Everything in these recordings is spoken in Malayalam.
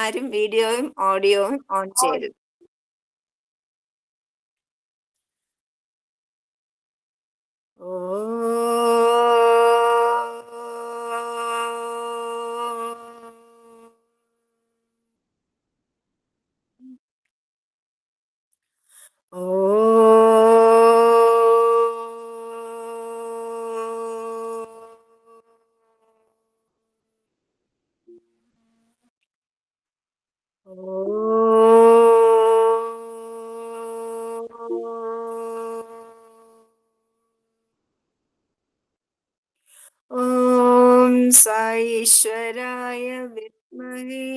ആരും വീഡിയോയും ഓഡിയോയും ഓൺ ചെയ്യരുത്. ഓം സായീശ്വരായ വിദ്മഹേ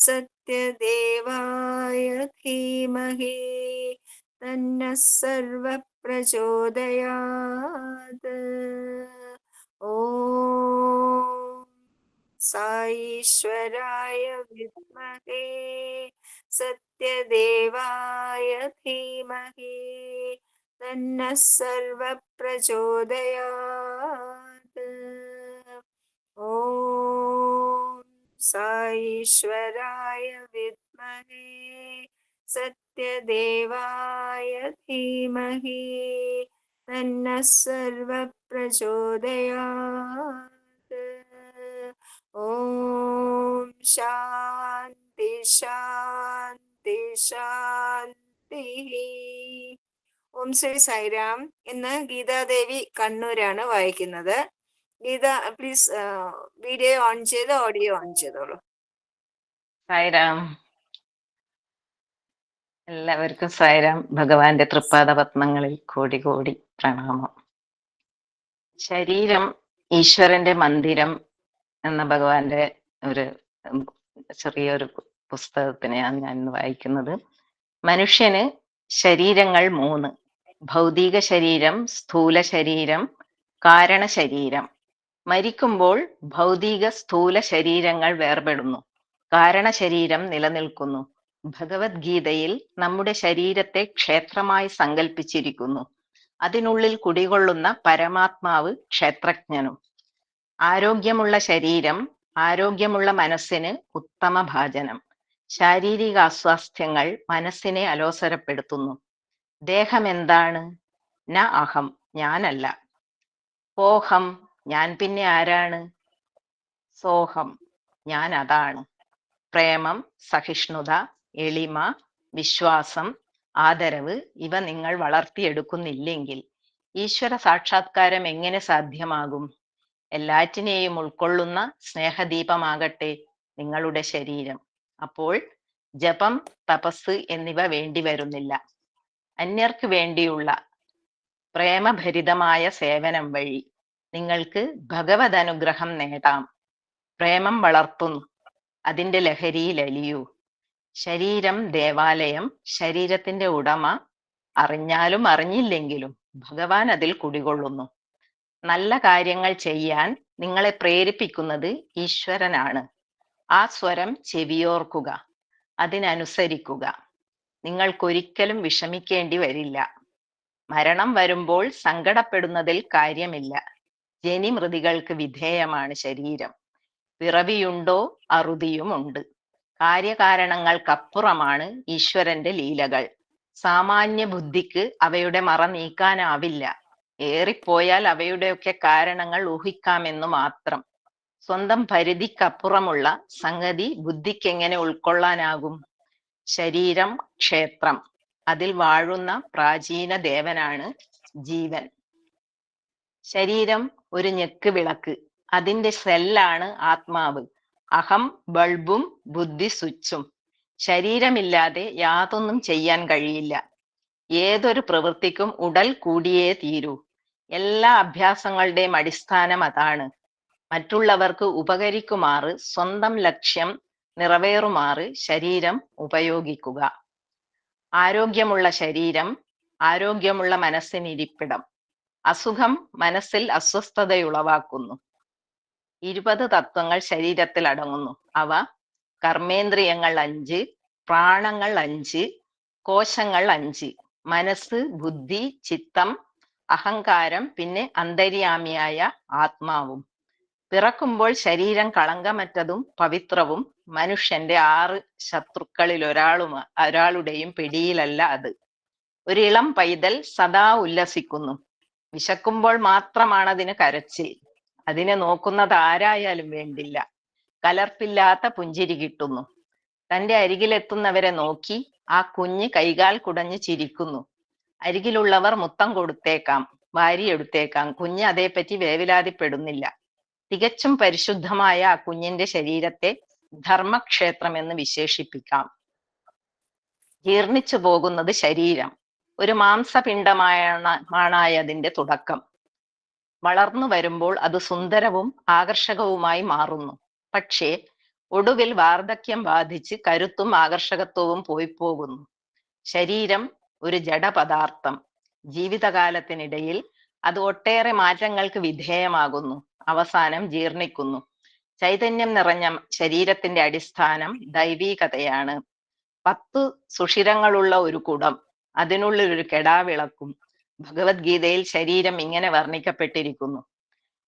സത്യദേവായ ധീമഹി തന്നഃ സർവ പ്രചോദയാത്. ഓം സായീശ്വരായ വിദ്മഹേ സത്യദേവായ ധീമഹി തന്നഃ സർവ പ്രചോദയാത്. ഓം സായീശ്വരായ വിദ്മഹേ സത്യദേവായ ധീമഹി തന്നഃ സർവ പ്രചോദയാത്. ഓം ശാന്തി ശാന്തി ശാന്തി. ഓം ശ്രീ സായിരാം. ഇന്ന് ഗീതാദേവി കണ്ണൂരാണ് വായിക്കുന്നത്. ഗീത, പ്ലീസ് വീഡിയോ ഓൺ ചെയ്ത് ഓഡിയോ ഓൺ ചെയ്തോളൂ. സായിരാം. എല്ലാവർക്കും സായിരാം. ഭഗവാന്റെ തൃപ്പാദ പത്മങ്ങളിൽ കോടി കോടി പ്രണാമം. ശരീരം ഈശ്വരന്റെ മന്ദിരം എന്ന ഭഗവാന്റെ ഒരു ചെറിയൊരു പുസ്തകത്തിനെയാണ് ഞാൻ ഇന്ന് വായിക്കുന്നത്. മനുഷ്യന് ശരീരങ്ങൾ 3: ഭൗതിക ശരീരം, സ്ഥൂല ശരീരം, കാരണ ശരീരം. മരിക്കുമ്പോൾ ഭൗതിക സ്ഥൂല ശരീരങ്ങൾ വേർപെടുന്നു, കാരണ ശരീരം നിലനിൽക്കുന്നു. ഭഗവത്ഗീതയിൽ നമ്മുടെ ശരീരത്തെ ക്ഷേത്രമായി സങ്കല്പിച്ചിരിക്കുന്നു. അതിനുള്ളിൽ കുടികൊള്ളുന്ന പരമാത്മാവ് ക്ഷേത്രജ്ഞനും. ആരോഗ്യമുള്ള ശരീരം, ആരോഗ്യമുള്ള മനസ്സിന് ഉത്തമ ഭാജനം. ശാരീരിക അസ്വാസ്ഥ്യങ്ങൾ മനസ്സിനെ അലോസരപ്പെടുത്തുന്നു. ദേഹം എന്താണ്? ന അഹം, ഞാനല്ല. പോഹം, ഞാൻ പിന്നെ ആരാണ്? സോഹം, ഞാൻ അതാണ്. പ്രേമം, സഹിഷ്ണുത, എളിമ, വിശ്വാസം, ആദരവ് ഇവ നിങ്ങൾ വളർത്തിയെടുക്കുന്നില്ലെങ്കിൽ ഈശ്വര സാക്ഷാത്കാരം എങ്ങനെ സാധ്യമാകും? എല്ലാറ്റിനെയും ഉൾക്കൊള്ളുന്ന സ്നേഹദീപമാകട്ടെ നിങ്ങളുടെ ശരീരം. അപ്പോൾ ജപം, തപസ് എന്നിവ വേണ്ടിവരുന്നില്ല. അന്യർക്ക് വേണ്ടിയുള്ള പ്രേമഭരിതമായ സേവനം വഴി നിങ്ങൾക്ക് ഭഗവത് അനുഗ്രഹം നേടാം. പ്രേമം വളർത്തുന്നു, അതിൻ്റെ ലഹരിയിൽ അലിയൂ. ശരീരം ദേവാലയം, ശരീരത്തിന്റെ ഉടമ അറിഞ്ഞാലും അറിഞ്ഞില്ലെങ്കിലും ഭഗവാൻ അതിൽ കുടികൊള്ളുന്നു. നല്ല കാര്യങ്ങൾ ചെയ്യാൻ നിങ്ങളെ പ്രേരിപ്പിക്കുന്നത് ഈശ്വരനാണ്. ആ സ്വരം ചെവിയോർക്കുക, അതിനനുസരിക്കുക. നിങ്ങൾക്കൊരിക്കലും വിഷമിക്കേണ്ടി വരില്ല. മരണം വരുമ്പോൾ സങ്കടപ്പെടുന്നതിൽ കാര്യമില്ല. ജനിമൃതികൾക്ക് വിധേയമാണ് ശരീരം. പിറവിയുണ്ടോ അറുതിയുമുണ്ട്. കാര്യകാരണങ്ങൾക്കപ്പുറമാണ് ഈശ്വരന്റെ ലീലകൾ. സാമാന്യ ബുദ്ധിക്ക് അവയുടെ മറ നീക്കാനാവില്ല. ഏറിപ്പോയാൽ അവയുടെയൊക്കെ കാരണങ്ങൾ ഊഹിക്കാമെന്നു മാത്രം. സ്വന്തം പരിധിക്കപ്പുറമുള്ള സംഗതി ബുദ്ധിക്കെങ്ങനെ ഉൾക്കൊള്ളാനാകും? ശരീരം ക്ഷേത്രം, അതിൽ വാഴുന്ന പ്രാചീന ദേവനാണ് ജീവൻ. ശരീരം ഒരു ഞെക്ക് വിളക്ക്, അതിൻ്റെ സെല്ലാണ് ആത്മാവ്. അഹം ബൾബും ബുദ്ധി സ്വിച്ചും. ശരീരമില്ലാതെ യാതൊന്നും ചെയ്യാൻ കഴിയില്ല. ഏതൊരു പ്രവൃത്തിക്കും ഉടൽ കൂടിയേ തീരൂ. എല്ലാ അഭ്യാസങ്ങളുടെയും അടിസ്ഥാനം അതാണ്. മറ്റുള്ളവർക്ക് ഉപകരിക്കുമാറ്, സ്വന്തം ലക്ഷ്യം നിറവേറുമാറ് ശരീരം ഉപയോഗിക്കുക. ആരോഗ്യമുള്ള ശരീരം, ആരോഗ്യമുള്ള മനസ്സിനിരിപ്പിടം. അസുഖം മനസ്സിൽ അസ്വസ്ഥതയുളവാക്കുന്നു. 20 തത്വങ്ങൾ ശരീരത്തിൽ അടങ്ങുന്നു. അവ കർമ്മേന്ദ്രിയങ്ങൾ 5, പ്രാണങ്ങൾ 5, കോശങ്ങൾ 5, മനസ്സ്, ബുദ്ധി, ചിത്തം, അഹങ്കാരം, പിന്നെ അന്തര്യാമിയായ ആത്മാവും. പിറക്കുമ്പോൾ ശരീരം കളങ്കമറ്റതും പവിത്രവും മനുഷ്യന്റെ 6 ശത്രുക്കളിൽ ഒരാളുടെയും പിടിയിലല്ല അത്. ഒരു ഇളം പൈതൽ സദാ ഉല്ലസിക്കുന്നു. വിശക്കുമ്പോൾ മാത്രമാണ് അതിന് കരച്ചിൽ. അതിനെ നോക്കുന്നത് ആരായാലും വേണ്ടില്ല. കലർപ്പില്ലാത്ത പുഞ്ചിരി കിട്ടുന്നു. തന്റെ അരികിലെത്തുന്നവരെ നോക്കി ആ കുഞ്ഞ് കൈകാൽ കുടഞ്ഞ് ചിരിക്കുന്നു. അരികിലുള്ളവർ മുത്തം കൊടുത്തേക്കാം, വാരിയെടുത്തേക്കാം. കുഞ്ഞ് അതേപ്പറ്റി വേവലാതിപ്പെടുന്നില്ല. തികച്ചും പരിശുദ്ധമായ ആ കുഞ്ഞിന്റെ ശരീരത്തെ ധർമ്മക്ഷേത്രം എന്ന് വിശേഷിപ്പിക്കാം. ജീർണിച്ചു പോകുന്നത് ശരീരം. ഒരു മാംസപിണ്ഡമാണതിന്റെ തുടക്കം. വളർന്നു വരുമ്പോൾ അത് സുന്ദരവും ആകർഷകവുമായി മാറുന്നു. പക്ഷേ ഒടുവിൽ വാർദ്ധക്യം ബാധിച്ച് കരുത്തും ആകർഷകത്വവും പോയി പോകുന്നു. ശരീരം ഒരു ജഡപദാർത്ഥം. ജീവിതകാലത്തിനിടയിൽ അത് ഒട്ടേറെ മാറ്റങ്ങൾക്ക് വിധേയമാകുന്നു. അവസാനം ജീർണിക്കുന്നു. ചൈതന്യം നിറഞ്ഞ ശരീരത്തിന്റെ അടിസ്ഥാനം ദൈവീകതയാണ്. 10 സുഷിരങ്ങളുള്ള ഒരു കുടം, അതിനുള്ളിൽ ഒരു കെടാവിളക്കും. ഭഗവത്ഗീതയിൽ ശരീരം ഇങ്ങനെ വർണ്ണിക്കപ്പെട്ടിരിക്കുന്നു.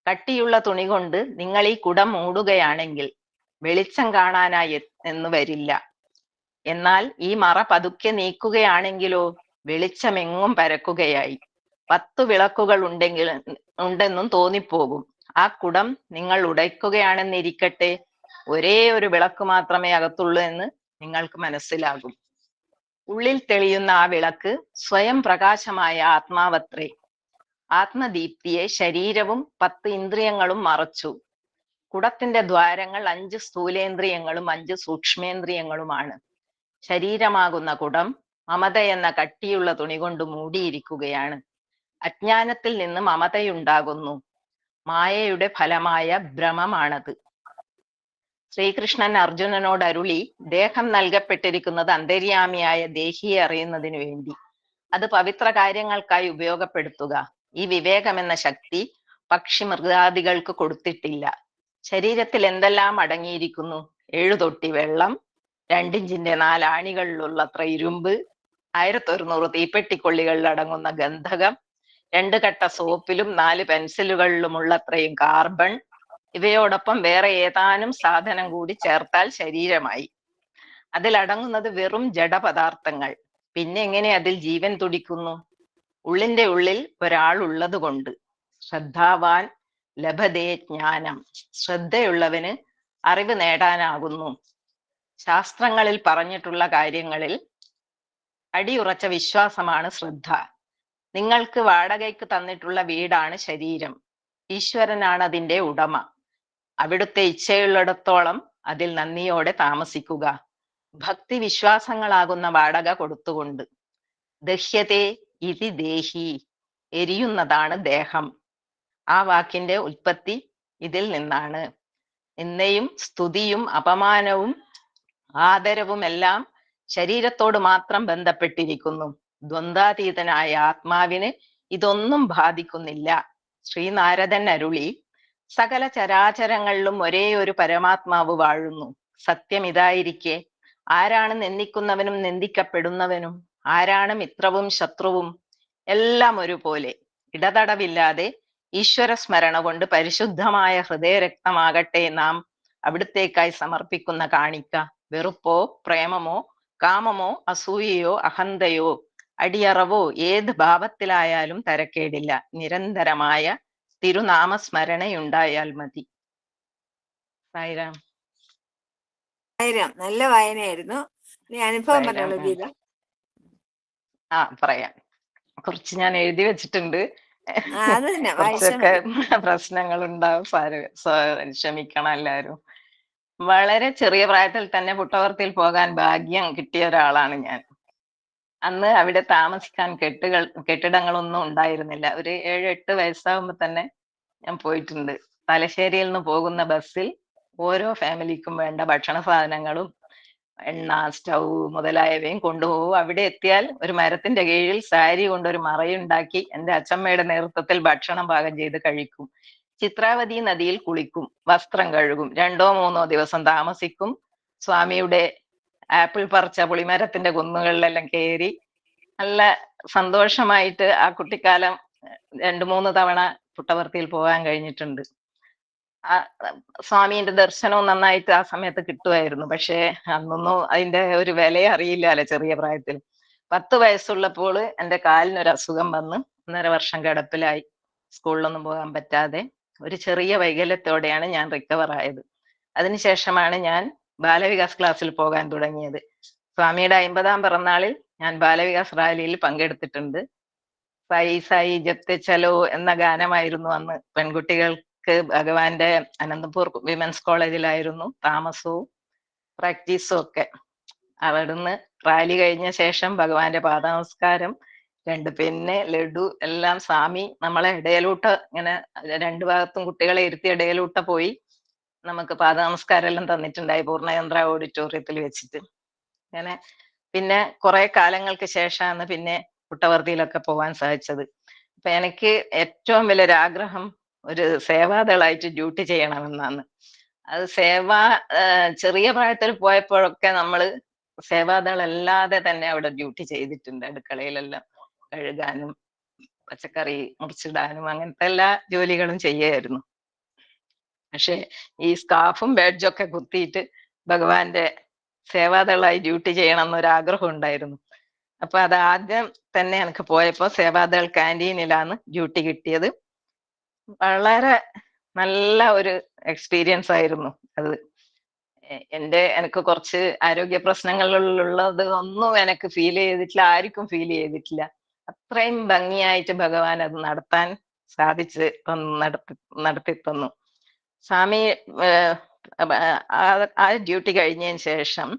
കട്ടിയുള്ള തുണി കൊണ്ട് നിങ്ങൾ ഈ കുടം മൂടുകയാണെങ്കിൽ വെളിച്ചം കാണാനായി എന്ന് വരില്ല. എന്നാൽ ഈ മറ പതുക്കെ നീക്കുകയാണെങ്കിലോ വെളിച്ചമെങ്ങും പരക്കുകയായി. 10 വിളക്കുകൾ ഉണ്ടെന്നും തോന്നിപ്പോകും. ആ കുടം നിങ്ങൾ ഉടയ്ക്കുകയാണെന്നിരിക്കട്ടെ, ഒരേ ഒരു വിളക്ക് മാത്രമേ അകത്തുള്ളൂ എന്ന് നിങ്ങൾക്ക് മനസ്സിലാകും. ഉള്ളിൽ തെളിയുന്ന ആ വിളക്ക് സ്വയം പ്രകാശമായ ആത്മാവത്രേ. ആത്മദീപ്തിയെ ശരീരവും 10 ഇന്ദ്രിയങ്ങളും മറച്ചു. കുടത്തിന്റെ ദ്വാരങ്ങൾ 5 സ്ഥൂലേന്ദ്രിയങ്ങളും 5 സൂക്ഷ്മേന്ദ്രിയങ്ങളുമാണ്. ശരീരമാകുന്ന കുടം മമത എന്ന കട്ടിയുള്ള തുണി കൊണ്ട് മൂടിയിരിക്കുകയാണ്. അജ്ഞാനത്തിൽ നിന്ന് മമതയുണ്ടാകുന്നു. മായയുടെ ഫലമായ ഭ്രമമാണത്. ശ്രീകൃഷ്ണൻ അർജുനനോട് അരുളി, ദേഹം നൽകപ്പെട്ടിരിക്കുന്നത് അന്തര്യാമിയായ ദേഹിയെ അറിയുന്നതിനു വേണ്ടി. അത് പവിത്ര കാര്യങ്ങൾക്കായി ഉപയോഗപ്പെടുത്തുക. ഈ വിവേകമെന്ന ശക്തി പക്ഷി മൃഗാദികൾക്ക് കൊടുത്തിട്ടില്ല. ശരീരത്തിൽ എന്തെല്ലാം അടങ്ങിയിരിക്കുന്നു? 7 തൊട്ടി വെള്ളം, 2 ഇഞ്ചിന്റെ 4 ആണികളിലുള്ളത്ര ഇരുമ്പ്, 1100 തീപ്പെട്ടിക്കൊള്ളികളിൽ അടങ്ങുന്ന ഗന്ധകം, 2 കട്ട സോപ്പിലും 4 പെൻസിലുകളിലുമുള്ളത്രയും കാർബൺ. ഇവയോടൊപ്പം വേറെ ഏതാനും സാധനം കൂടി ചേർത്താൽ ശരീരമായി. അതിലടങ്ങുന്നത് വെറും ജഡപദാർത്ഥങ്ങൾ. പിന്നെ എങ്ങനെ അതിൽ ജീവൻ തുടിക്കുന്നു? ഉള്ളിന്റെ ഉള്ളിൽ ഒരാൾ ഉള്ളത് കൊണ്ട്. ശ്രദ്ധാവാൻ ലഭതേ ജ്ഞാനം. ശ്രദ്ധയുള്ളവന് അറിവ് നേടാനാകുന്നു. ശാസ്ത്രങ്ങളിൽ പറഞ്ഞിട്ടുള്ള കാര്യങ്ങളിൽ അടിയുറച്ച വിശ്വാസമാണ് ശ്രദ്ധ. നിങ്ങൾക്ക് വാടകയ്ക്ക് തന്നിട്ടുള്ള വീടാണ് ശരീരം. ഈശ്വരനാണ് അതിന്റെ ഉടമ. അവിടുത്തെ ഇച്ഛയുള്ളിടത്തോളം അതിൽ നന്ദിയോടെ താമസിക്കുക. ഭക്തി വിശ്വാസങ്ങളാകുന്ന വാടക കൊടുത്തുകൊണ്ട്. ദഹ്യതേ ഇതി ദേഹി. എരിയുന്നതാണ് ദേഹം. ആ വാക്കിന്റെ ഉൽപ്പത്തി ഇതിൽ നിന്നാണ്. നിന്ദയും സ്തുതിയും അപമാനവും ആദരവും എല്ലാം ശരീരത്തോട് മാത്രം ബന്ധപ്പെട്ടിരിക്കുന്നു. ദ്വന്ദ്വാതീതനായ ആത്മാവിന് ഇതൊന്നും ബാധിക്കുന്നില്ല. ശ്രീനാരദൻ അരുളി, സകല ചരാചരങ്ങളിലും ഒരേ ഒരു പരമാത്മാവ് വാഴുന്നു. സത്യം ഇതായിരിക്കെ ആരാണ് നിന്ദിക്കുന്നവനും നിന്ദിക്കപ്പെടുന്നവനും? ആരാണ് മിത്രവും ശത്രുവും? എല്ലാം ഒരുപോലെ. ഇടതടവില്ലാതെ ഈശ്വര സ്മരണ കൊണ്ട് പരിശുദ്ധമായ ഹൃദയരക്തമാകട്ടെ നാം അവിടുത്തേക്കായി സമർപ്പിക്കുന്ന കാണിക്ക. വെറുപ്പോ പ്രേമമോ കാമമോ അസൂയയോ അഹന്തയോ അടിയറവോ ഏത് ഭാവത്തിലായാലും തരക്കേടില്ല. നിരന്തരമായ തിരുനാമസ്മരണയുണ്ടായാൽ മതി. സായിരാം. നല്ല വായനയായിരുന്നു. ഇനി അനുഭവം പറഞ്ഞോളൂ ഗീത. പറയാം. കുറച്ച് ഞാൻ എഴുതി വെച്ചിട്ടുണ്ട്. അത് തന്നെ കുറച്ചൊക്കെ പ്രശ്നങ്ങൾ ഉണ്ടാവും. ക്ഷമിക്കണം എല്ലാവരും. വളരെ ചെറിയ പ്രായത്തിൽ തന്നെ പുട്ടവർത്തിയിൽ പോകാൻ ഭാഗ്യം കിട്ടിയ ഒരാളാണ് ഞാൻ. അന്ന് അവിടെ താമസിക്കാൻ കെട്ടിടങ്ങളൊന്നും ഉണ്ടായിരുന്നില്ല. ഒരു 7-8 വയസ്സാകുമ്പോൾ തന്നെ ഞാൻ പോയിട്ടുണ്ട്. തലശ്ശേരിയിൽ നിന്ന് പോകുന്ന ബസ്സിൽ ഓരോ ഫാമിലിക്കും വേണ്ട ഭക്ഷണ സാധനങ്ങളും എണ്ണ, സ്റ്റൗ മുതലായവയും കൊണ്ടുപോകും. അവിടെ എത്തിയാൽ ഒരു മരത്തിന്റെ കീഴിൽ സാരി കൊണ്ടൊരു മറയുണ്ടാക്കി എൻ്റെ അച്ഛമ്മയുടെ നേതൃത്വത്തിൽ ഭക്ഷണം പാകം ചെയ്ത് കഴിക്കും. ചിത്രാവതി നദിയിൽ കുളിക്കും, വസ്ത്രം കഴുകും, 2-3 ദിവസം താമസിക്കും. സ്വാമിയുടെ ആപ്പിൾ പറിച്ച പുളിമരത്തിന്റെ കുന്നുകളിലെല്ലാം കയറി നല്ല സന്തോഷമായിട്ട് ആ കുട്ടിക്കാലം 2-3 തവണ പുട്ടവർത്തിയിൽ പോകാൻ കഴിഞ്ഞിട്ടുണ്ട്. ആ, സ്വാമീന്റെ ദർശനവും നന്നായിട്ട് ആ സമയത്ത് കിട്ടുമായിരുന്നു. പക്ഷേ അന്നൊന്നും അതിന്റെ ഒരു വില അറിയില്ലല്ലോ ചെറിയ പ്രായത്തിൽ. 10 വയസ്സുള്ളപ്പോൾ എന്റെ കാലിനൊരു അസുഖം വന്ന് 1.5 വർഷം കിടപ്പിലായി. സ്കൂളിലൊന്നും പോകാൻ പറ്റാതെ ഒരു ചെറിയ വൈകല്യത്തോടെയാണ് ഞാൻ റിക്കവർ ആയത്. അതിനുശേഷമാണ് ഞാൻ ബാലവികാസ് ക്ലാസ്സിൽ പോകാൻ തുടങ്ങിയത്. സ്വാമിയുടെ 50-ാം പിറന്നാളിൽ ഞാൻ ബാലവികാസ് റാലിയിൽ പങ്കെടുത്തിട്ടുണ്ട്. സായി സായി ജപ്തെ ചലോ എന്ന ഗാനമായിരുന്നു അന്ന് പെൺകുട്ടികൾക്ക് ഭഗവാന്റെ അനന്തപൂർ വിമൻസ് കോളേജിലായിരുന്നു താമസവും പ്രാക്ടീസും ഒക്കെ. അവിടുന്ന് റാലി കഴിഞ്ഞ ശേഷം ഭഗവാന്റെ പാദനമസ്കാരം, 2 പെന്ന്, ലഡു എല്ലാം സ്വാമി നമ്മളെ ഇടയിലൂട്ട് ഇങ്ങനെ 2 ഭാഗത്തും കുട്ടികളെ ഇരുത്തി ഇടയിലൂട്ട് പോയി നമുക്ക് പാദനമസ്കാരം എല്ലാം തന്നിട്ടുണ്ടായി പൂർണ്ണചന്ദ്ര ഓഡിറ്റോറിയത്തിൽ വെച്ചിട്ട്. അങ്ങനെ പിന്നെ കുറെ കാലങ്ങൾക്ക് ശേഷമാണ് പിന്നെ പുട്ടവർത്തിയിലൊക്കെ പോകാൻ സാധിച്ചത്. അപ്പൊ എനിക്ക് ഏറ്റവും വലിയൊരു ആഗ്രഹം ഒരു സേവാദളായിട്ട് ഡ്യൂട്ടി ചെയ്യണമെന്നാണ്. അത് ചെറിയ പ്രായത്തിൽ പോയപ്പോഴൊക്കെ നമ്മള് സേവാദളല്ലാതെ തന്നെ അവിടെ ഡ്യൂട്ടി ചെയ്തിട്ടുണ്ട്. അടുക്കളയിലെല്ലാം കഴുകാനും പച്ചക്കറി മുറിച്ചിടാനും അങ്ങനത്തെ എല്ലാ ജോലികളും ചെയ്യായിരുന്നു. പക്ഷെ ഈ സ്കാർഫും ബാഡ്ജൊക്കെ കുത്തിയിട്ട് ഭഗവാന്റെ സേവാദളായി ഡ്യൂട്ടി ചെയ്യണം എന്നൊരാഗ്രഹം ഉണ്ടായിരുന്നു. അപ്പൊ അത് ആദ്യം തന്നെ എനിക്ക് പോയപ്പോ സേവാദൾ ക്യാൻറ്റീനിലാണ് ഡ്യൂട്ടി കിട്ടിയത്. വളരെ നല്ല ഒരു എക്സ്പീരിയൻസ് ആയിരുന്നു അത്. എനിക്ക് കുറച്ച് ആരോഗ്യ പ്രശ്നങ്ങളുള്ളത് ഒന്നും എനിക്ക് ഫീൽ ചെയ്തിട്ടില്ല, ആർക്കും ഫീൽ ചെയ്തിട്ടില്ല. അത്രയും ഭംഗിയായിട്ട് ഭഗവാൻ അത് നടത്താൻ സാധിച്ച് നടത്തി തന്നു. സ്വാമി ആ ഡ്യൂട്ടി കഴിഞ്ഞതിന് ശേഷം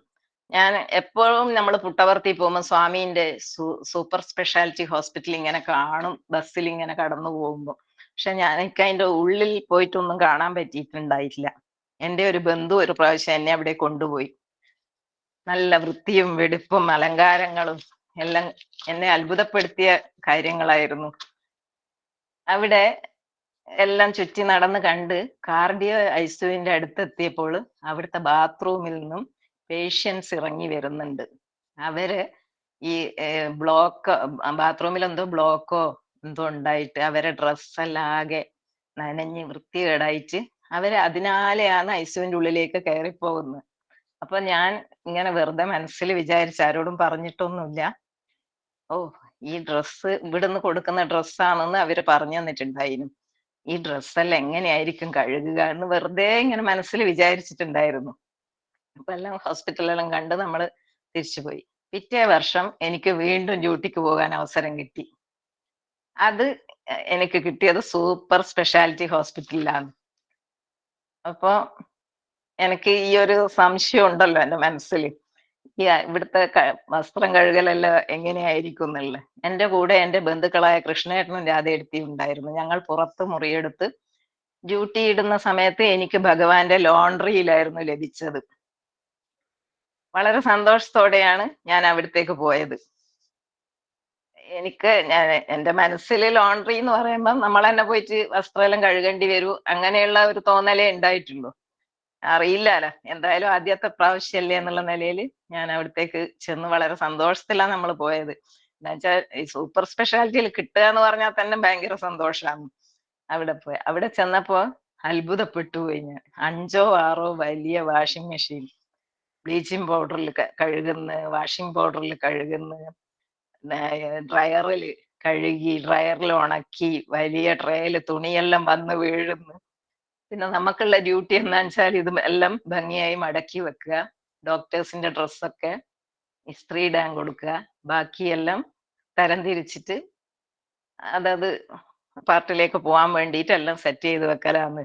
ഞാൻ എപ്പോഴും നമ്മൾ പുട്ടവർത്തി പോകുമ്പോൾ സ്വാമീന്റെ സൂപ്പർ സ്പെഷ്യാലിറ്റി ഹോസ്പിറ്റൽ ഇങ്ങനെ കാണും ബസ്സിൽ ഇങ്ങനെ കടന്നു പോകുമ്പോൾ. പക്ഷെ എനിക്ക് അതിന്റെ ഉള്ളിൽ പോയിട്ടൊന്നും കാണാൻ പറ്റിയിട്ടുണ്ടായിട്ടില്ല. എന്റെ ഒരു ബന്ധു ഒരു പ്രാവശ്യം എന്നെ അവിടെ കൊണ്ടുപോയി. നല്ല വൃത്തിയും വെടിപ്പും അലങ്കാരങ്ങളും എല്ലാം എന്നെ അത്ഭുതപ്പെടുത്തിയ കാര്യങ്ങളായിരുന്നു. അവിടെ എല്ലാം ചുറ്റി നടന്ന് കണ്ട് കാർഡിയോ ഐസിയുവിന്റെ അടുത്തെത്തിയപ്പോൾ അവിടുത്തെ ബാത്റൂമിൽ നിന്നും പേഷ്യൻസ് ഇറങ്ങി വരുന്നുണ്ട്. അവര് ഈ ബാത്റൂമിൽ എന്തോ ബ്ലോക്കോ എന്തോ ഉണ്ടായിട്ട് അവരെ ഡ്രസ്സെല്ലാം ആകെ നനഞ്ഞ് വൃത്തികേടായിട്ട് അവര് അതിനാലെയാണ് ഐസിയുവിന്റെ ഉള്ളിലേക്ക് കയറിപ്പോകുന്നത്. അപ്പൊ ഞാൻ ഇങ്ങനെ വെറുതെ മനസ്സിൽ വിചാരിച്ച് ആരോടും പറഞ്ഞിട്ടൊന്നുമില്ല, ഓ ഈ ഡ്രസ്സ് ഇവിടുന്ന് കൊടുക്കുന്ന ഡ്രസ്സാണെന്ന് അവര് പറഞ്ഞു തന്നിട്ടുണ്ടായിരുന്നു. ഈ ഡ്രസ്സെല്ലാം എങ്ങനെയായിരിക്കും കഴുകുക എന്ന് വെറുതെ ഇങ്ങനെ മനസ്സിൽ വിചാരിച്ചിട്ടുണ്ടായിരുന്നു. അപ്പൊ എല്ലാം ഹോസ്പിറ്റലെല്ലാം കണ്ട് നമ്മള് തിരിച്ചുപോയി. പിറ്റേ വർഷം എനിക്ക് വീണ്ടും ഡ്യൂട്ടിക്ക് പോകാൻ അവസരം കിട്ടി. അത് എനിക്ക് കിട്ടിയത് സൂപ്പർ സ്പെഷ്യാലിറ്റി ഹോസ്പിറ്റലിലാണ്. അപ്പൊ എനിക്ക് ഈ ഒരു സംശയം ഉണ്ടല്ലോ എന്റെ മനസ്സിൽ, ഇവിടുത്തെ വസ്ത്രം കഴുകലെല്ലാം എങ്ങനെയായിരിക്കും എന്നുള്ളത്. എന്റെ കൂടെ എന്റെ ബന്ധുക്കളായ കൃഷ്ണേട്ടനും രാധേടുത്തിയും ഉണ്ടായിരുന്നു. ഞങ്ങൾ പുറത്ത് മുറിയെടുത്ത് ഡ്യൂട്ടി ഇടുന്ന സമയത്ത് എനിക്ക് ഭഗവാന്റെ ലോണ്ടറിയിലായിരുന്നു ലഭിച്ചത്. വളരെ സന്തോഷത്തോടെയാണ് ഞാൻ അവിടത്തേക്ക് പോയത്. എന്റെ മനസ്സിൽ ലോണ്ടറി എന്ന് പറയുമ്പോൾ നമ്മൾ തന്നെ പോയിട്ട് വസ്ത്രമെല്ലാം കഴുകേണ്ടി വരൂ അങ്ങനെയുള്ള ഒരു തോന്നലേ ഉണ്ടായിട്ടുള്ളൂ. അറിയില്ലല്ലോ, എന്തായാലും ആദ്യത്തെ പ്രാവശ്യമല്ലേ എന്നുള്ള നിലയിൽ ഞാൻ അവിടത്തേക്ക് ചെന്ന് വളരെ സന്തോഷത്തിലാണ് നമ്മൾ പോയത്. എന്നുവെച്ചാൽ ഈ സൂപ്പർ സ്പെഷ്യാലിറ്റിയിൽ കിട്ടുക എന്ന് പറഞ്ഞാൽ തന്നെ ഭയങ്കര സന്തോഷമാണ്. അവിടെ ചെന്നപ്പോ അത്ഭുതപ്പെട്ടു പോയി ഞാൻ. 5-6 വലിയ വാഷിംഗ് മെഷീൻ, ബ്ലീച്ചിങ് പൗഡറിൽ കഴുകുന്ന, വാഷിംഗ് പൗഡറിൽ കഴുകുന്ന, ഡ്രയറിൽ കഴുകി ഡ്രയറിൽ ഉണക്കി വലിയ ട്രേയിൽ തുണിയെല്ലാം വന്ന് വീഴുന്നു. പിന്നെ നമുക്കുള്ള ഡ്യൂട്ടി എന്താണെന്ന് വെച്ചാൽ ഇത് എല്ലാം ഭംഗിയായി മടക്കി വെക്കുക, ഡോക്ടേഴ്സിന്റെ ഡ്രസ്സൊക്കെ ഇസ്ത്രി ഇടാൻ കൊടുക്കുക, ബാക്കിയെല്ലാം തരം തിരിച്ചിട്ട് അതത് പാർട്ടിലേക്ക് പോകാൻ വേണ്ടിയിട്ട് എല്ലാം സെറ്റ് ചെയ്ത് വെക്കലാണ്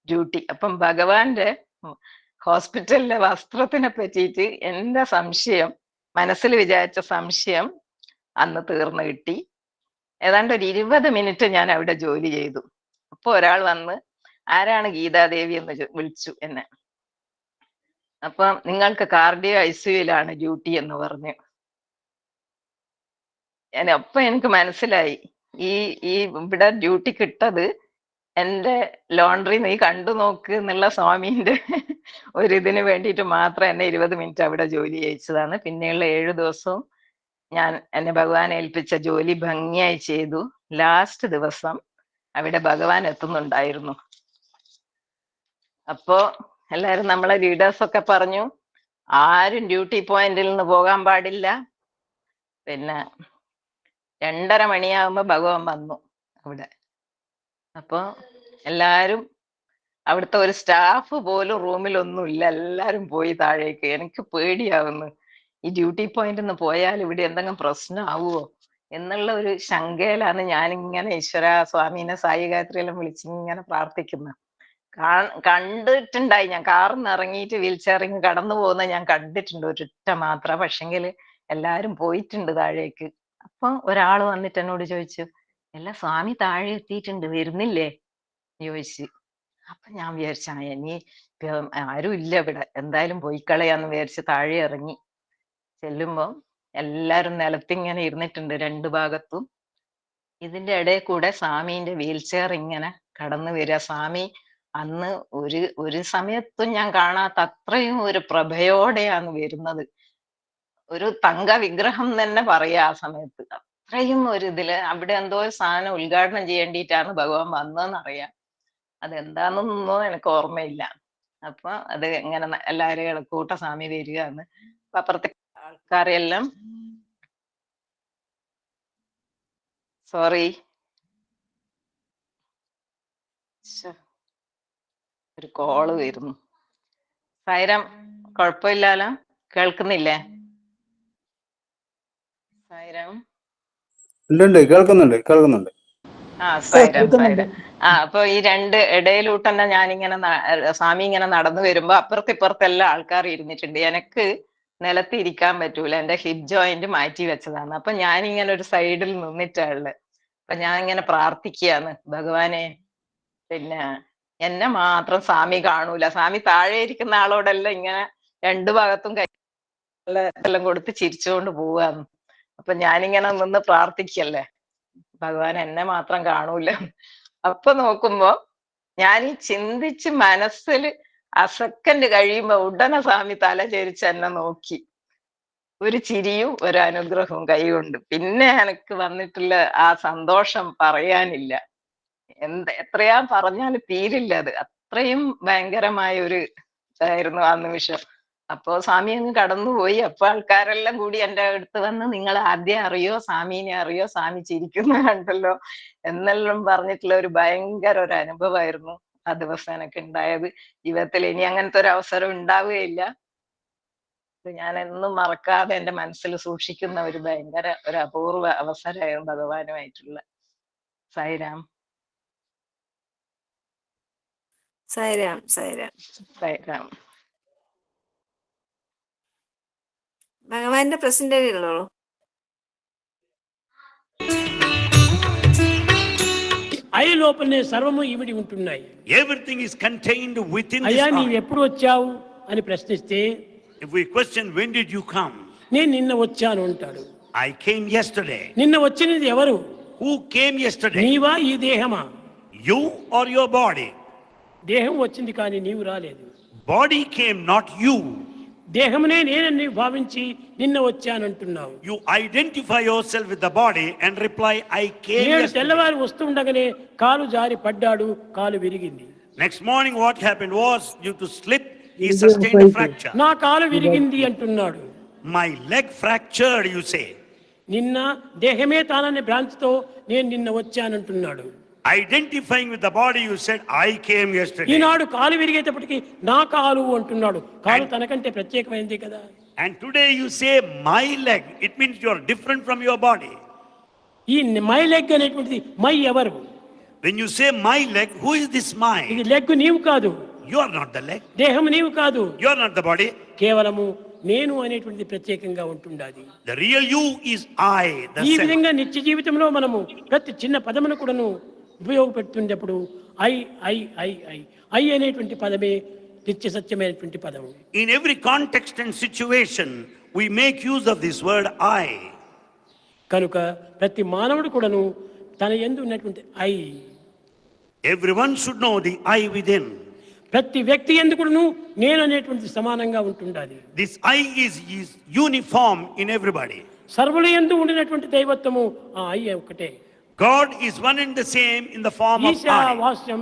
ഡ്യൂട്ടി. അപ്പം ഭഗവാന്റെ ഹോസ്പിറ്റലിലെ വസ്ത്രത്തിനെ പറ്റിയിട്ട് എന്റെ സംശയം, മനസ്സിൽ വിചാരിച്ച സംശയം അന്ന് തീർന്നു കിട്ടി. ഏതാണ്ട് ഒരു 20 മിനിറ്റ് ഞാൻ അവിടെ ജോലി ചെയ്തു. അപ്പൊ ഒരാൾ വന്ന്, ആരാണ് ഗീതാദേവി എന്ന് വിളിച്ചു എന്നെ. അപ്പൊ നിങ്ങൾക്ക് കാർഡിയോ ഐസിയുലാണ് ഡ്യൂട്ടി എന്ന് പറഞ്ഞു. അപ്പൊ എനിക്ക് മനസ്സിലായി ഈ ഈ ഇവിടെ ഡ്യൂട്ടി കിട്ടത് എന്റെ ലോണ്ടറി നീ കണ്ടു നോക്ക് എന്നുള്ള സ്വാമീന്റെ ഒരിതിന് വേണ്ടിയിട്ട് മാത്രം എന്നെ 20 മിനിറ്റ് അവിടെ ജോലി ചെയ്യിച്ചതാണ്. പിന്നെയുള്ള 7 ദിവസവും ഞാൻ എന്നെ ഭഗവാൻ ഏൽപ്പിച്ച ജോലി ഭംഗിയായി ചെയ്തു. ലാസ്റ്റ് ദിവസം അവിടെ ഭഗവാൻ എത്തുന്നുണ്ടായിരുന്നു. അപ്പോ എല്ലാരും നമ്മളെ ലീഡേഴ്സ് ഒക്കെ പറഞ്ഞു ആരും ഡ്യൂട്ടി പോയിന്റിൽ നിന്ന് പോകാൻ പാടില്ല. പിന്നെ 2:30 മണിയാകുമ്പോ ഭഗവാൻ വന്നു അവിടെ. അപ്പൊ എല്ലാരും അവിടുത്തെ ഒരു സ്റ്റാഫ് പോലും റൂമിലൊന്നുമില്ല, എല്ലാരും പോയി താഴേക്ക്. എനിക്ക് പേടിയാവുന്നു, ഈ ഡ്യൂട്ടി പോയിന്റിൽ നിന്ന് പോയാൽ ഇവിടെ എന്തെങ്കിലും പ്രശ്നമാവുമോ എന്നുള്ള ഒരു ശങ്കയിലാണ് ഞാനിങ്ങനെ ഈശ്വര സ്വാമീനെ സായി ഗായത്രിയെല്ലാം വിളിച്ചിങ്ങനെ പ്രാർത്ഥിക്കുന്നത്. കണ്ടിട്ടുണ്ടായി, ഞാൻ കാറിൽ നിന്ന് ഇറങ്ങിയിട്ട് വീൽ ചെയറിങ് കടന്നു പോകുന്ന ഞാൻ കണ്ടിട്ടുണ്ട് ഒരിട്ട മാത്രം. പക്ഷെങ്കില് എല്ലാരും പോയിട്ടുണ്ട് താഴേക്ക്. അപ്പൊ ഒരാള് വന്നിട്ട് എന്നോട് ചോദിച്ചു, എല്ലാ സ്വാമി താഴെ എത്തിയിട്ടുണ്ട്, വരുന്നില്ലേ ചോദിച്ചു. അപ്പൊ ഞാൻ വിചാരിച്ച ഇനി ആരും ഇല്ല ഇവിടെ, എന്തായാലും പോയി കളയാന്ന് വിചാരിച്ച് താഴെ ഇറങ്ങി. ചെല്ലുമ്പോ എല്ലാരും നിലത്തിങ്ങനെ ഇരുന്നിട്ടുണ്ട് രണ്ടു ഭാഗത്തും. ഇതിന്റെ ഇടയിൽ കൂടെ സ്വാമീന്റെ വീൽ ചെയർ ഇങ്ങനെ കടന്നു വരിക. സ്വാമി അന്ന് ഒരു സമയത്തും ഞാൻ കാണാത്ത അത്രയും ഒരു പ്രഭയോടെയാണ് വരുന്നത്. ഒരു തങ്ക വിഗ്രഹം തന്നെ പറയാ ആ സമയത്ത്. അത്രയും ഒരു ഇതില് അവിടെ എന്തോ ഒരു സാധനം ഉദ്ഘാടനം ചെയ്യേണ്ടിയിട്ടാണ് ഭഗവാൻ വന്നതെന്നറിയാം. അതെന്താണെന്നൊന്നും എനിക്ക് ഓർമ്മയില്ല. അപ്പൊ അത് എങ്ങനെ എല്ലാവരും ഇളക്കൂട്ട സ്വാമി വരികയാണ്. അപ്പൊ അപ്പുറത്തെ ആൾക്കാരെല്ലാം സോറി ഒരു കോള് വരുന്നു. സൈരം കുഴപ്പമില്ലാലോ, കേൾക്കുന്നില്ലേ സൈരം? ഉണ്ട്, കേൾക്കുന്നുണ്ട്. ആ സൈരം. അപ്പൊ ഈ രണ്ട് ഇടയിലൂട്ട് തന്നെ ഞാനിങ്ങനെ സ്വാമി ഇങ്ങനെ നടന്നു വരുമ്പോ അപ്പുറത്തെല്ലാം ആൾക്കാർ ഇരുന്നിട്ടുണ്ട്. എനിക്ക് നിലത്ത് ഇരിക്കാൻ പറ്റൂല, എന്റെ ഹിപ്പ് ജോയിന്റ് മാറ്റി വെച്ചതാണ്. അപ്പൊ ഞാനിങ്ങനെ ഒരു സൈഡിൽ നിന്നിട്ടുള്ളത്. അപ്പൊ ഞാൻ ഇങ്ങനെ പ്രാർത്ഥിക്കുകയാണ്, ഭഗവാനെ പിന്നെ എന്നെ മാത്രം സ്വാമി കാണൂല. സ്വാമി താഴെ ഇരിക്കുന്ന ആളോടെല്ലാം ഇങ്ങനെ രണ്ടു ഭാഗത്തും എല്ലാം കൊടുത്ത് ചിരിച്ചുകൊണ്ട് പോവാന്ന്. അപ്പൊ ഞാനിങ്ങനെ നിന്ന് പ്രാർത്ഥിക്കല്ലേ, ഭഗവാൻ എന്നെ മാത്രം കാണൂല. അപ്പൊ നോക്കുമ്പോ ഞാൻ ഈ ചിന്തിച്ച് മനസ്സിൽ ആ സെക്കൻഡ് കഴിയുമ്പോ ഉടനെ സ്വാമി തല ചരിച്ച് എന്നെ നോക്കി, ഒരു ചിരിയും ഒരു അനുഗ്രഹവും കൈകൊണ്ട്. പിന്നെ എനിക്ക് വന്നിട്ടുള്ള ആ സന്തോഷം പറയാനില്ല. എത്രയാ പറഞ്ഞാലും തീരില്ല. അത് അത്രയും ഭയങ്കരമായ ഒരു ഇതായിരുന്നു ആ നിമിഷം. അപ്പോ സ്വാമി അങ്ങ് കടന്നുപോയി. അപ്പൊ ആൾക്കാരെല്ലാം കൂടി എന്റെ അടുത്ത് വന്ന്, നിങ്ങൾ ആദ്യം അറിയോ സ്വാമീനെ അറിയോ, സ്വാമി ചിരിക്കുന്ന കണ്ടല്ലോ എന്നെല്ലാം പറഞ്ഞിട്ടുള്ള ഒരു ഭയങ്കര ഒരു അനുഭവമായിരുന്നു ആ ദിവസം എനിക്ക് ഉണ്ടായത്. ജീവിതത്തിൽ ഇനി അങ്ങനത്തെ ഒരു അവസരം ഉണ്ടാവുകയില്ല. ഞാൻ എന്നും മറക്കാതെ എന്റെ മനസ്സിൽ സൂക്ഷിക്കുന്ന ഒരു ഭയങ്കര ഒരു അപൂർവ അവസരമായിരുന്നു ഭഗവാനുമായിട്ടുള്ള. സായിരാം. സൈരാം. ഭഗവാന്റെ പ്രസന്റേജ് ഉള്ളൂ. ఐ లోపలనే సర్వము ఇమిడి ఉంటున్నాయి. Everything is contained within this అయ్యా eye. నీవు ఎప్పుడు వచ్చావు అని ప్రశ్నిస్తే, If we question when did you come, నేను నిన్న వచ్చాను అంటాడు. I came yesterday. నిన్న వచ్చినది ఎవరు? Who came yesterday? నీవా ఈ దేహమా? You or your body? దేహం వచ్చింది కానీ నీవు రాలేదు. Body came, not you. దేహమునే నేనని భావించి నిన్న వచ్చానంటున్నావు. You identify yourself with the body and reply, I came yesterday. తెల్లవారు వస్తుండగానే కాలు జారి పడ్డాడు, కాలు విరిగింది. Next morning what happened was, due to slip he sustained a fracture. నా కాలు విరిగింది అంటున్నాడు. My leg fractured, you say. నిన్న దేహమే తాననే భ్రాంతితో నేను నిన్న వచ్చానంటున్నాడు. Identifying with the body, you said, I came yesterday. ఈనాడు కాలు విరిగేటప్పటికి నా కాలు అంటున్నాడు. కాలు తనకంటే ప్రత్యేకమైనది కదా. And today you say my leg, it means you are different from your body. ఈ మై లెగ్ అనేటువంటిది మై ఎవరు? When you say my leg, who is this my? ఇది లెగ్ నీవు కాదు. You are not the leg. దేహం నీవు కాదు. You are not the body. కేవలము నేను అనేటువంటిది ప్రత్యేకంగా ఉంటుండాలి. The real you is I, the ఈ self. విధంగా నిత్య జీవితంలో మనము ప్రతి చిన్న పదమును కూడాను ఉపయోగపెడుతున్నప్పుడు I I I I I అనేటువంటి పదమే నిత్య సత్యమైనటువంటి పదము. In every context and situation, we make use of this word I. కనుక ప్రతి మానవుడు కూడాను తన యందు ఉన్నటువంటి I. Everyone should know the I within. ప్రతి వ్యక్తి యందు కూడాను నేను అనేటువంటి సమానంగా ఉంటుండాలి. This I is uniform in everybody. సర్వుల యందు ఉండినటువంటి దైవత్వము ఆ ఐ ఒకటే. God is one and the same in the form of I. ఈశావాస్యం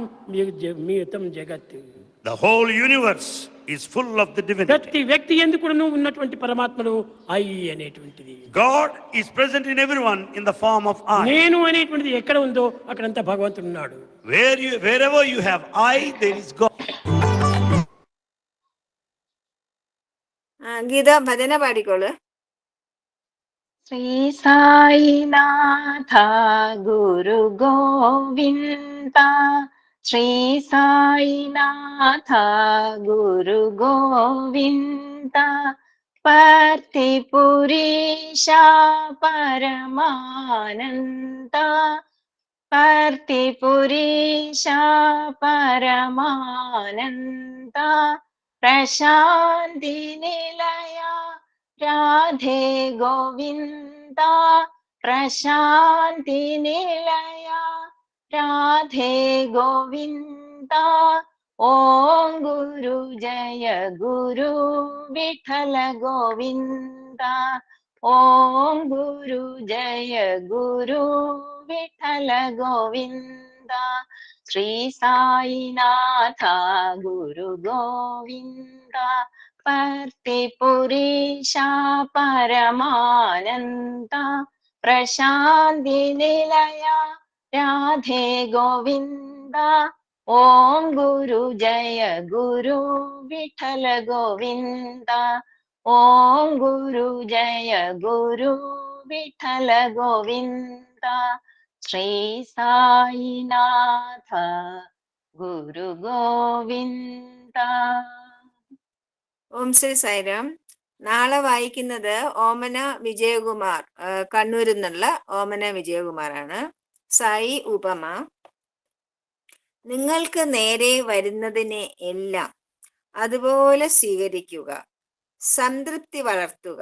మిగతం జగత్. The whole universe is full of the divinity. ప్రతి వ్యక్తి యందు కూడాను ఉన్నటువంటి పరమాత్మను ఐ అనేటువంటిది. God is present in everyone in the form of I. నేను అనేటువంటిది ఎక్కడ ఉందో అక్కడంతా భగవంతుడు ఉన్నాడు. Wherever you have I, there is God. Geetha ഭജന പാടിക്കോള്. ശ്രീ സായിനാഥ ഗുരു ഗോവിന്ദ, ശ്രീ സായിനാഥ ഗുരു ഗോവിന്ദ, പർത്തിപുരീശ പരമാനന്ദ, പർത്തിപുരീശ പരമാനന്ദ, പ്രശാന്തി നിലയ രാധേ ഗോവിന്ദ, പ്രശാന്തി നിലയ രാധേ ഗോവിന്ദ, ഓം ഗുരു ജയ ഗുരു വിഠല ഗോവിന്ദ, ഓം ഗുരു ജയ ഗുരു വിഠല ഗോവിന്ദ, ശ്രീ സായിനാഥ ഗുരു ഗോവിന്ദ, പർത്തിപുരീശ പരമാനന്ദ, പ്രശാന്തി നിലയ രാധേ ഗോവിന്ദ, ഓം ഗുരു ജയ ഗുരു വിഠല ഗോവിന്ദ, ഓം ഗുരു ജയ ഗുരു വിഠല ഗോവിന്ദ, ശ്രീ സായിനാഥ ഗുരു ഗോവിന്ദ. ഓം ശ്രീ സായിരാം. നാളെ വായിക്കുന്നത് ഓമന വിജയകുമാർ, കണ്ണൂരിൽ നിന്നുള്ള ഓമന വിജയകുമാറാണ്. സായി ഉപമ. നിങ്ങൾക്ക് നേരെ വരുന്നതിനെ എല്ലാം അതുപോലെ സ്വീകരിക്കുക, സംതൃപ്തി വളർത്തുക.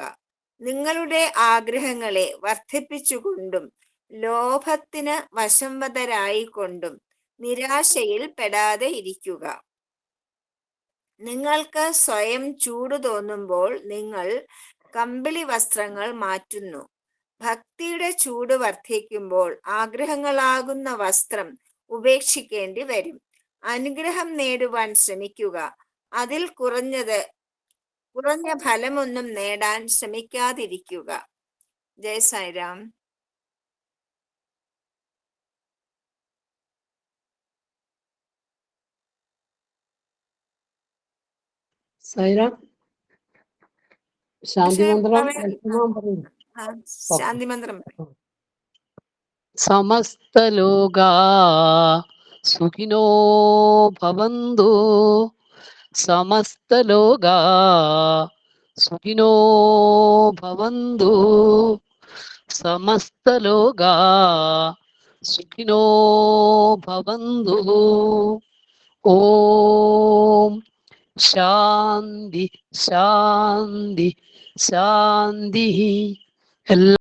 നിങ്ങളുടെ ആഗ്രഹങ്ങളെ വർദ്ധിപ്പിച്ചുകൊണ്ടും ലോഭത്തിന് വശംവദരായിക്കൊണ്ടും നിരാശയിൽ പെടാതെ ഇരിക്കുക. നിങ്ങൾക്ക് സ്വയം ചൂട് തോന്നുമ്പോൾ നിങ്ങൾ കമ്പിളി വസ്ത്രങ്ങൾ മാറ്റുന്നു. ഭക്തിയുടെ ചൂട് വർദ്ധിക്കുമ്പോൾ ആഗ്രഹങ്ങളാകുന്ന വസ്ത്രം ഉപേക്ഷിക്കേണ്ടി വരും. അനുഗ്രഹം നേടുവാൻ ശ്രമിക്കുക. അതിൽ കുറഞ്ഞ ഫലമൊന്നും നേടാൻ ശ്രമിക്കാതിരിക്കുക. ജയ് സായിരാം. സായിരാം. ശാന്തി മന്ത്രം ശാന്തി മന്ത്രം. സമസ്തലോകാ സുഖിനോ ഭവന്തു, സമസ്തലോകാ സുഖിനോ ഭവന്തു, സമസ്തലോകാ സുഖിനോ ഭവന്തു. ഓം ശാന്തി ശാന്തി ശാന്തി.